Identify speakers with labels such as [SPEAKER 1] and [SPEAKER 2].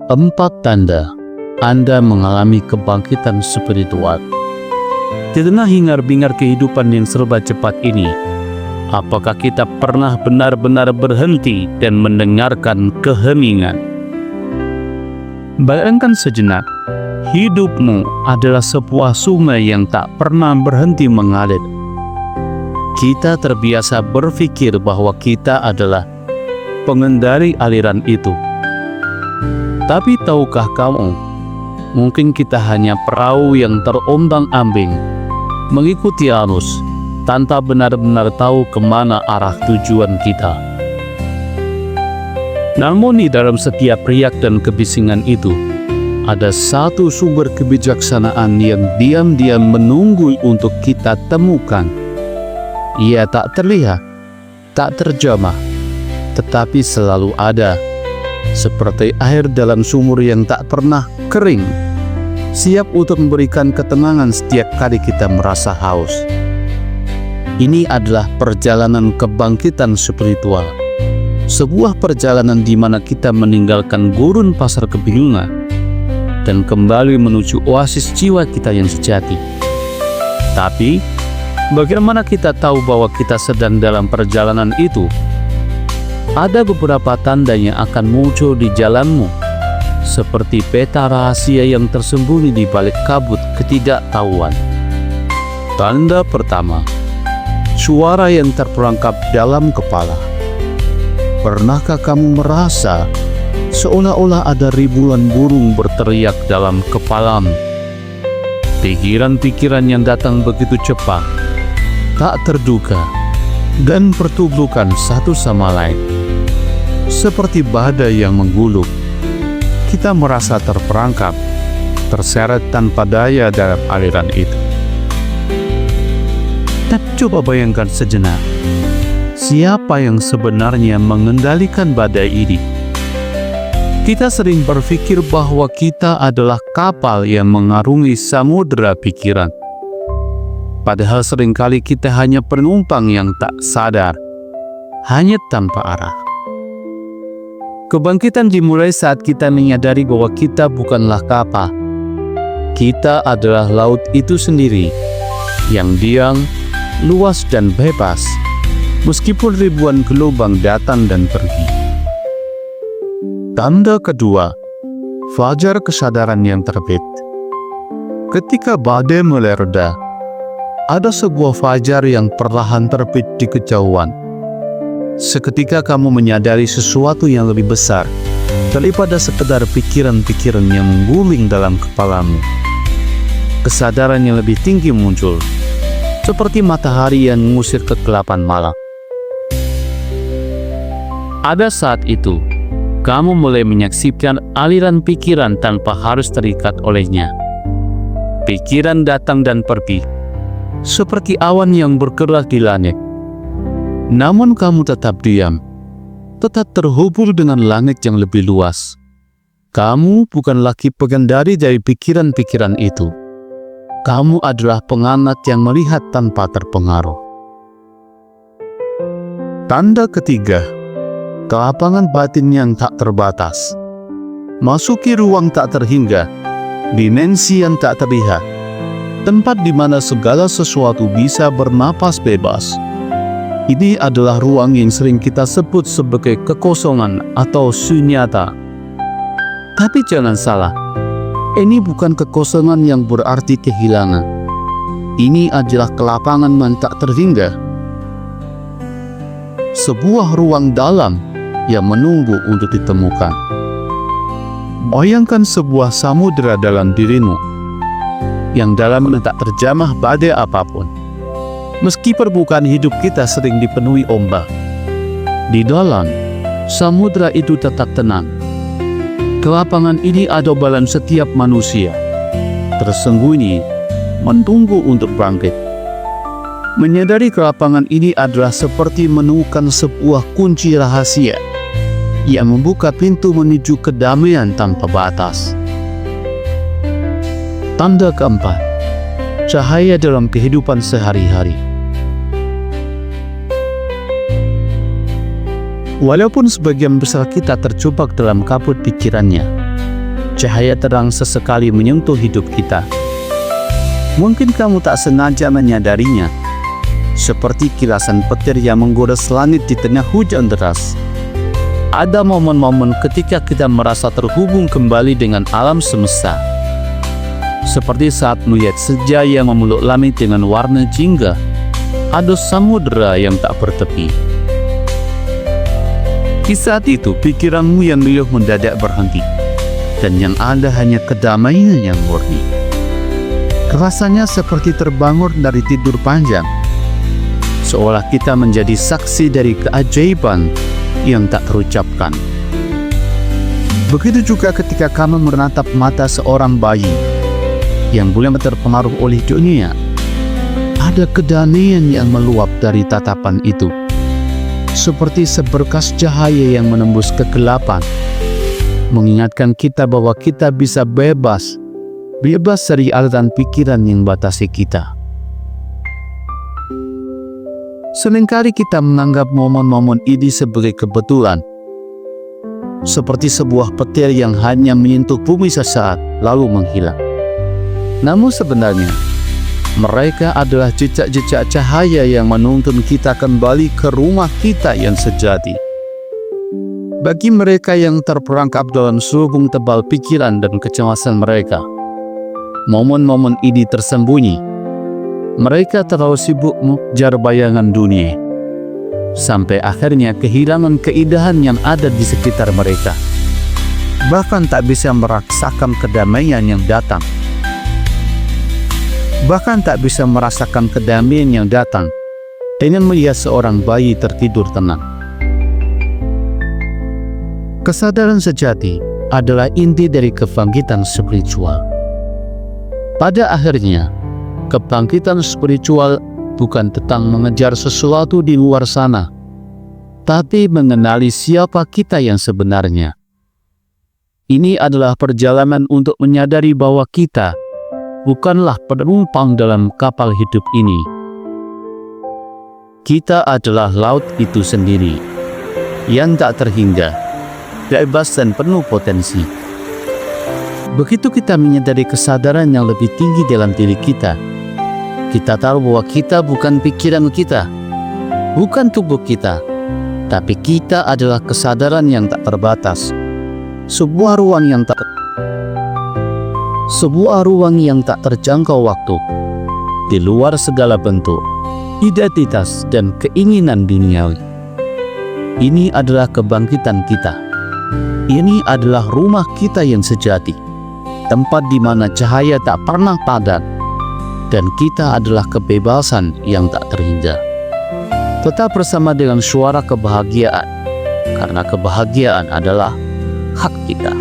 [SPEAKER 1] 4 tanda Anda mengalami kebangkitan spiritual. Di tengah hingar-bingar kehidupan yang serba cepat ini, apakah kita pernah benar-benar berhenti dan mendengarkan keheningan? Bayangkan sejenak, hidupmu adalah sebuah sungai yang tak pernah berhenti mengalir. Kita terbiasa berpikir bahwa kita adalah pengendali aliran itu. Tapi tahukah kamu, mungkin kita hanya perahu yang terombang-ambing, mengikuti arus, tanpa benar-benar tahu kemana arah tujuan kita. Namun di dalam setiap riak dan kebisingan itu, ada satu sumber kebijaksanaan yang diam-diam menunggu untuk kita temukan. Ia tak terlihat, tak terjamah, tetapi selalu ada, seperti air dalam sumur yang tak pernah kering, siap untuk memberikan ketenangan setiap kali kita merasa haus. Ini adalah perjalanan kebangkitan spiritual. Sebuah perjalanan di mana kita meninggalkan gurun pasar kebingungan dan kembali menuju oasis jiwa kita yang sejati. Tapi, bagaimana kita tahu bahwa kita sedang dalam perjalanan itu? Ada beberapa tanda yang akan muncul di jalanmu, seperti peta rahasia yang tersembunyi di balik kabut ketidaktahuan. Tanda pertama, suara yang terperangkap dalam kepala. Pernahkah kamu merasa seolah-olah ada ribuan burung berteriak dalam kepalamu? Pikiran-pikiran yang datang begitu cepat, tak terduga, dan bertubuhkan satu sama lain. Seperti badai yang menggulung, kita merasa terperangkap, terseret tanpa daya dalam aliran itu. Tapi coba bayangkan sejenak, siapa yang sebenarnya mengendalikan badai ini? Kita sering berpikir bahwa kita adalah kapal yang mengarungi samudera pikiran. Padahal seringkali kita hanya penumpang yang tak sadar, hanya tanpa arah. Kebangkitan dimulai saat kita menyadari bahwa kita bukanlah kapal. Kita adalah laut itu sendiri, yang diam, luas dan bebas, meskipun ribuan gelombang datang dan pergi. Tanda kedua, fajar kesadaran yang terbit. Ketika badai mulai reda, ada sebuah fajar yang perlahan terbit di kejauhan. Seketika kamu menyadari sesuatu yang lebih besar daripada sekedar pikiran-pikiran yang mengguling dalam kepalamu. Kesadaran yang lebih tinggi muncul, seperti matahari yang mengusir kegelapan malam. Pada saat itu, kamu mulai menyaksikan aliran pikiran tanpa harus terikat olehnya. Pikiran datang dan pergi, seperti awan yang bergerak di langit. Namun kamu tetap diam, tetap terhubung dengan langit yang lebih luas. Kamu bukan lagi pengendali dari pikiran-pikiran itu. Kamu adalah pengamat yang melihat tanpa terpengaruh. Tanda ketiga, kelapangan batin yang tak terbatas. Masuki ruang tak terhingga, dimensi yang tak terlihat, tempat di mana segala sesuatu bisa bernapas bebas. Ini adalah ruang yang sering kita sebut sebagai kekosongan atau sunyata. Tapi jangan salah, ini bukan kekosongan yang berarti kehilangan. Ini adalah kelapangan yang tak terhingga. Sebuah ruang dalam yang menunggu untuk ditemukan. Bayangkan sebuah samudera dalam dirimu, yang dalamnya tak terjamah badai apapun. Meski permukaan hidup kita sering dipenuhi ombak, di dalam samudera itu tetap tenang. Kelapangan ini ada dalam setiap manusia, tersembunyi, menunggu untuk bangkit. Menyadari kelapangan ini adalah seperti menemukan sebuah kunci rahasia yang membuka pintu menuju kedamaian tanpa batas. Tanda keempat, cahaya dalam kehidupan sehari-hari. Walaupun sebagian besar kita terjebak dalam kabut pikirannya, cahaya terang sesekali menyentuh hidup kita. Mungkin kamu tak sengaja menyadarinya, seperti kilasan petir yang menggores langit di tengah hujan deras. Ada momen-momen ketika kita merasa terhubung kembali dengan alam semesta, seperti saat melihat senja yang memeluk langit dengan warna jingga, atau samudera yang tak bertepi. Di saat itu, pikiranmu yang liar mendadak berhenti, dan yang ada hanya kedamaian yang murni. Rasanya seperti terbangun dari tidur panjang, seolah kita menjadi saksi dari keajaiban yang tak terucapkan. Begitu juga ketika kamu menatap mata seorang bayi yang mulai terpengaruh oleh dunia. Ada kedamaian yang meluap dari tatapan itu, seperti seberkas cahaya yang menembus kegelapan, mengingatkan kita bahwa kita bisa bebas dari aliran pikiran yang batasi kita. Seringkali kita menganggap momen-momen ini sebagai kebetulan, seperti sebuah petir yang hanya menyentuh bumi sesaat lalu menghilang. Namun sebenarnya, mereka adalah jejak-jejak cahaya yang menuntun kita kembali ke rumah kita yang sejati. Bagi mereka yang terperangkap dalam sulung tebal pikiran dan kecemasan mereka, momen-momen ini tersembunyi. Mereka terlalu sibuk mengejar bayangan dunia, sampai akhirnya kehilangan keindahan yang ada di sekitar mereka. Bahkan tak bisa merasakan kedamaian yang datang. Dengan melihat seorang bayi tertidur tenang. Kesadaran sejati adalah inti dari kebangkitan spiritual. Pada akhirnya, kebangkitan spiritual bukan tentang mengejar sesuatu di luar sana, tapi mengenali siapa kita yang sebenarnya. Ini adalah perjalanan untuk menyadari bahwa kita bukanlah penumpang dalam kapal hidup ini. Kita adalah laut itu sendiri, yang tak terhingga, bebas dan penuh potensi. Begitu kita menyadari kesadaran yang lebih tinggi dalam diri kita, kita tahu bahwa kita bukan pikiran kita, bukan tubuh kita, tapi kita adalah kesadaran yang tak terbatas. Sebuah ruang yang tak terjangkau waktu, di luar segala bentuk, identitas, dan keinginan duniawi. Ini adalah kebangkitan kita. Ini adalah rumah kita yang sejati, tempat di mana cahaya tak pernah padam, dan kita adalah kebebasan yang tak terhingga. Tetap bersama dengan suara kebahagiaan, karena kebahagiaan adalah hak kita.